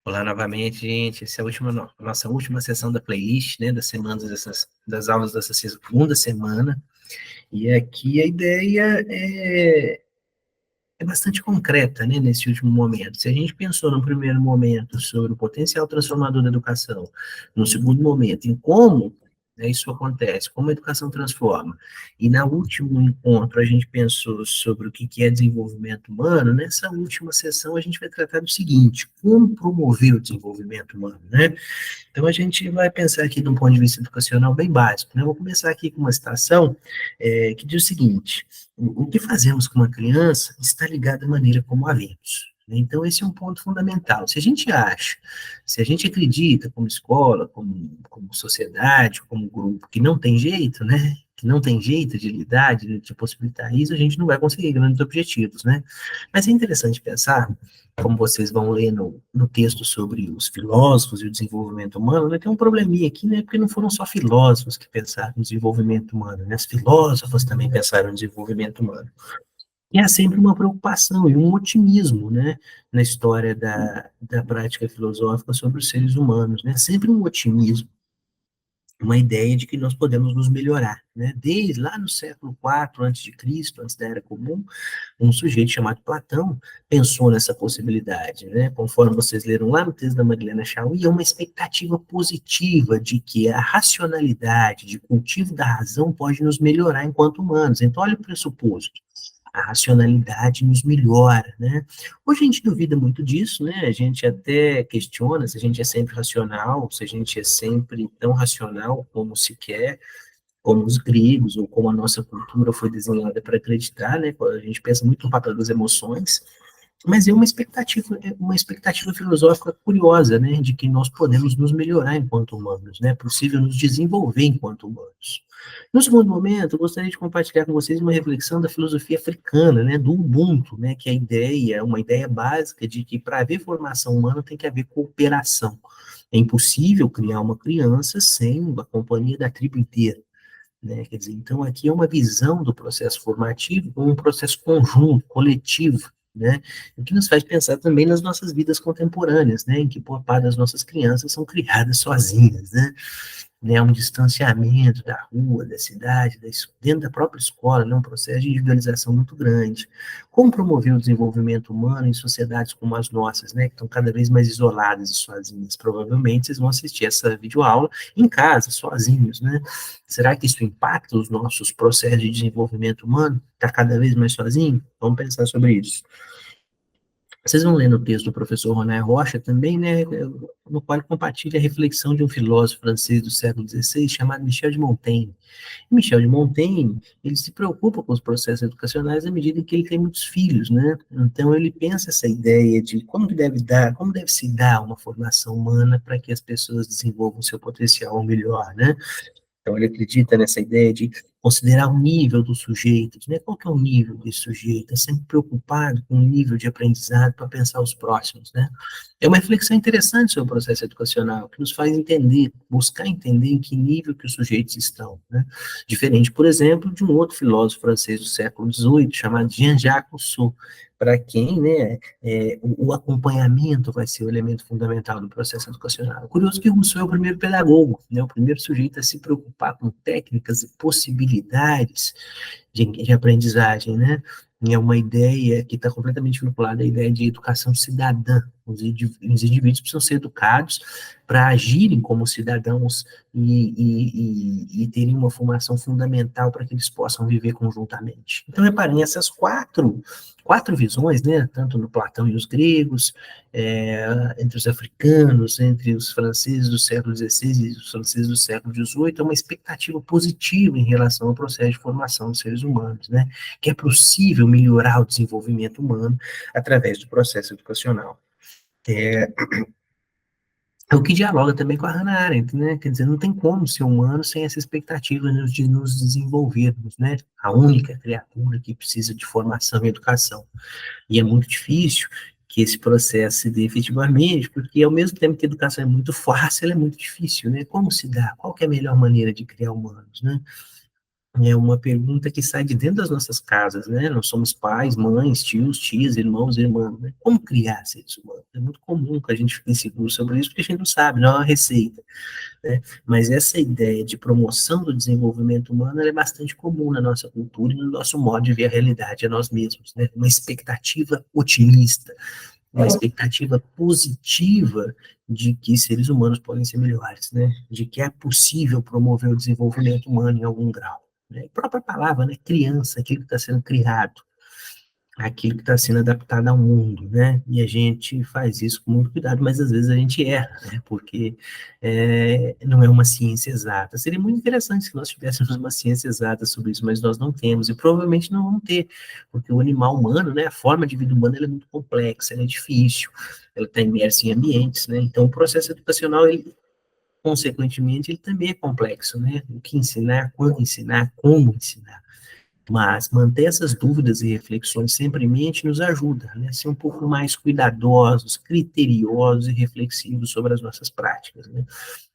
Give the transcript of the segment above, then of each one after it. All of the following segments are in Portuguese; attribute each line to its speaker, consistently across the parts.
Speaker 1: Olá novamente, gente. Essa é a nossa última sessão da playlist, né, das aulas dessa segunda semana. E aqui a ideia é bastante concreta, né, nesse último momento. Se a gente pensou no primeiro momento sobre o potencial transformador da educação, no segundo momento em como, né, isso acontece, como a educação transforma, e na último encontro a gente pensou sobre o que é desenvolvimento humano, nessa última sessão a gente vai tratar do seguinte: como promover o desenvolvimento humano, né? Então, a gente vai pensar aqui de um ponto de vista educacional bem básico, né? Vou começar aqui com uma citação que diz o seguinte: o que fazemos com uma criança está ligado à maneira como a vemos. Então, esse é um ponto fundamental. Se a gente acredita como escola, como sociedade, como grupo, que não tem jeito, né? Que não tem jeito de lidar, de possibilitar isso, a gente não vai conseguir grandes objetivos, né? Mas é interessante pensar, como vocês vão ler no texto sobre os filósofos e o desenvolvimento humano, né, tem um probleminha aqui, né, porque não foram só filósofos que pensaram no desenvolvimento humano, né, as filósofas também pensaram no desenvolvimento humano. E há sempre uma preocupação e um otimismo, né, na história da prática filosófica sobre os seres humanos, né, sempre um otimismo, uma ideia de que nós podemos nos melhorar, né, desde lá no século IV antes de Cristo, antes da Era Comum, um sujeito chamado Platão pensou nessa possibilidade, né? Conforme vocês leram lá no texto da Marilena Chauí, é uma expectativa positiva de que a racionalidade, de cultivo da razão, pode nos melhorar enquanto humanos. Então, olha o pressuposto. A racionalidade nos melhora, né? Hoje a gente duvida muito disso, né? A gente até questiona se a gente é sempre racional, se a gente é sempre tão racional como se quer, como os gregos, ou como a nossa cultura foi desenhada para acreditar, né? A gente pensa muito no papel das emoções, mas é uma expectativa filosófica curiosa, né? De que nós podemos nos melhorar enquanto humanos, né? É possível nos desenvolver enquanto humanos. No segundo momento, eu gostaria de compartilhar com vocês uma reflexão da filosofia africana, né? Do Ubuntu, né? Que é a ideia, uma ideia básica de que para haver formação humana tem que haver cooperação. É impossível criar uma criança sem a companhia da tribo inteira, né? Quer dizer, então aqui é uma visão do processo formativo como um processo conjunto, coletivo, né? O que nos faz pensar também nas nossas vidas contemporâneas, né? Em que boa parte das nossas crianças são criadas sozinhas, né? Um distanciamento da rua, da cidade, dentro da própria escola, né? Um processo de individualização muito grande. Como promover o desenvolvimento humano em sociedades como as nossas, né? Que estão cada vez mais isoladas e sozinhas? Provavelmente vocês vão assistir essa videoaula em casa, sozinhos, né? Será que isso impacta os nossos processos de desenvolvimento humano? Está cada vez mais sozinho? Vamos pensar sobre isso. Vocês vão ler no texto do professor Roné Rocha também, né, no qual ele compartilha a reflexão de um filósofo francês do século XVI chamado Michel de Montaigne. E Michel de Montaigne, ele se preocupa com os processos educacionais à medida que ele tem muitos filhos, né? Então ele pensa essa ideia de como deve se dar uma formação humana para que as pessoas desenvolvam seu potencial melhor, né? Então, ele acredita nessa ideia de considerar o nível dos sujeitos, né? Qual que é o nível desse sujeito? É sempre preocupado com o nível de aprendizado para pensar os próximos, né? É uma reflexão interessante sobre o processo educacional, que nos faz entender, buscar entender em que nível que os sujeitos estão, né? Diferente, por exemplo, de um outro filósofo francês do século XVIII, chamado Jean-Jacques Rousseau, para quem, né, o acompanhamento vai ser o elemento fundamental do processo educacional. É curioso que Rousseau é o primeiro pedagogo, né, o primeiro sujeito a se preocupar com técnicas e possibilidades de aprendizagem, né? E é uma ideia que está completamente vinculada à ideia de educação cidadã. Os indivíduos precisam ser educados para agirem como cidadãos e terem uma formação fundamental para que eles possam viver conjuntamente. Então, reparem, essas quatro visões, né, tanto no Platão e os gregos, entre os africanos, entre os franceses do século XVI e os franceses do século XVIII, é uma expectativa positiva em relação ao processo de formação dos seres humanos, né, que é possível melhorar o desenvolvimento humano através do processo educacional. É o que dialoga também com a Hannah Arendt, né? Quer dizer, não tem como ser humano sem essa expectativa de nos desenvolvermos, né? A única criatura que precisa de formação e educação. E é muito difícil que esse processo se dê efetivamente, porque ao mesmo tempo que a educação é muito fácil, ela é muito difícil, né? Como se dá? Qual que é a melhor maneira de criar humanos, né? É uma pergunta que sai de dentro das nossas casas, né? Nós somos pais, mães, tios, tias, irmãos, irmãs, né? Como criar seres humanos? É muito comum que a gente fique inseguro sobre isso, porque a gente não sabe, não é uma receita, né? Mas essa ideia de promoção do desenvolvimento humano, ela é bastante comum na nossa cultura e no nosso modo de ver a realidade a nós mesmos, né? Uma expectativa otimista, uma expectativa positiva de que seres humanos podem ser melhores, né? De que é possível promover o desenvolvimento humano em algum grau. Né? A própria palavra, né? Criança, aquilo que está sendo criado, aquilo que está sendo adaptado ao mundo, né? E a gente faz isso com muito cuidado, mas às vezes a gente erra, né? Porque não é uma ciência exata. Seria muito interessante se nós tivéssemos uma ciência exata sobre isso, mas nós não temos, e provavelmente não vamos ter, porque o animal humano, né? A forma de vida humana, ela é muito complexa, ela é difícil, ela está imersa em ambientes, né? Então, o processo educacional, ele, consequentemente, ele também é complexo, né? O que ensinar, quando ensinar, como ensinar. Mas manter essas dúvidas e reflexões sempre em mente nos ajuda, né, a ser um pouco mais cuidadosos, criteriosos e reflexivos sobre as nossas práticas, né.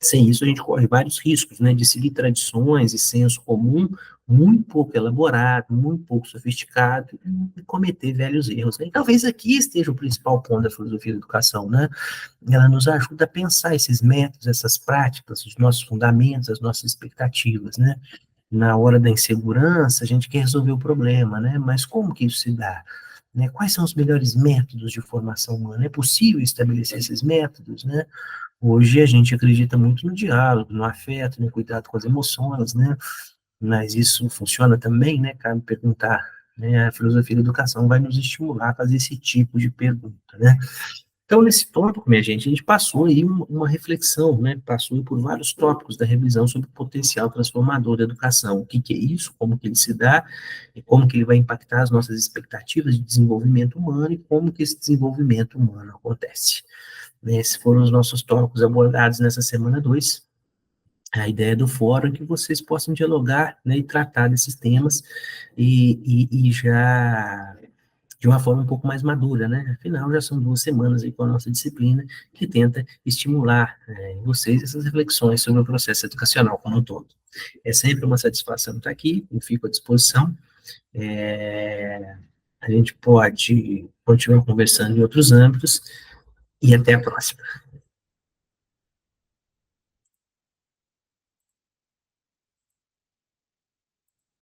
Speaker 1: Sem isso, a gente corre vários riscos, né, de seguir tradições e senso comum muito pouco elaborado, muito pouco sofisticado e cometer velhos erros, né. E talvez aqui esteja o principal ponto da filosofia da educação, né. Ela nos ajuda a pensar esses métodos, essas práticas, os nossos fundamentos, as nossas expectativas, né. Na hora da insegurança, a gente quer resolver o problema, né? Mas como que isso se dá? Né? Quais são os melhores métodos de formação humana? É possível estabelecer esses métodos, né? Hoje a gente acredita muito no diálogo, no afeto, no cuidado com as emoções, né? Mas isso funciona também, né? Cabe perguntar, né? A filosofia da educação vai nos estimular a fazer esse tipo de pergunta, né? Então, nesse tópico, minha gente, a gente passou aí uma reflexão, né? Passou por vários tópicos da revisão sobre o potencial transformador da educação. O que que é isso, como que ele se dá, e como que ele vai impactar as nossas expectativas de desenvolvimento humano e como que esse desenvolvimento humano acontece. Né, esses foram os nossos tópicos abordados nessa semana 2. A ideia do fórum é que vocês possam dialogar, né, e tratar desses temas e já de uma forma um pouco mais madura, né? Afinal, já são 2 semanas aí com a nossa disciplina que tenta estimular em vocês essas reflexões sobre o processo educacional como um todo. É sempre uma satisfação estar aqui, eu fico à disposição. A gente pode continuar conversando em outros âmbitos e até a próxima.